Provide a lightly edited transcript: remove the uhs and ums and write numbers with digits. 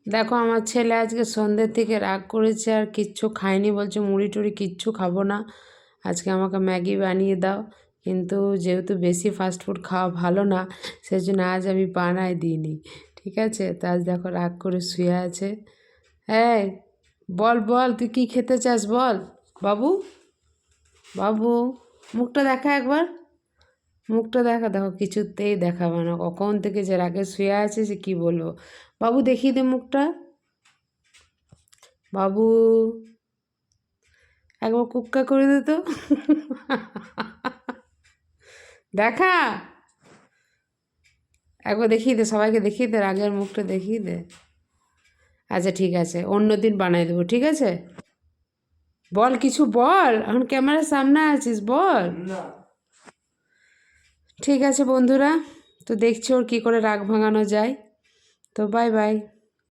দেখো আমার ছেলে আজকে সন্ধ্যের থেকে রাগ করেছে, আর কিচ্ছু খায়নি, বলছে মুড়ি টুড়ি কিচ্ছু খাবো না, আজকে আমাকে ম্যাগি বানিয়ে দাও। কিন্তু যেহেতু বেশি ফাস্টফুড খাওয়া ভালো না, সেই জন্য আজ আমি বানাই দিইনি। ঠিক আছে, তো আজ দেখো রাগ করে শুয়ে আছে। এই বল বল, তুই কী খেতে চাস বল বাবু। বাবু মুখটা দেখা একবার, মুখটা দেখা। দেখো কিছুতেই দেখাবে না, কখন থেকে যে রাগে শুয়ে আছে যে কী বলবো। বাবু দেখিয়ে দে মুখটা। বাবু একবার কুক্কা করে দে তো। দেখা, একবার দেখিয়ে দে, সবাইকে দেখিয়ে দে, রাগের মুখটা দেখিয়ে দে। আচ্ছা ঠিক আছে, অন্য দিন বানাই দেবো, ঠিক আছে। বল কিছু বল, এখন ক্যামেরার সামনে আছিস, বল। ঠিক আছে বন্ধুরা, তো দেখছি ওর কী করে রাগ ভাঙানো যায়। তো বাই বাই।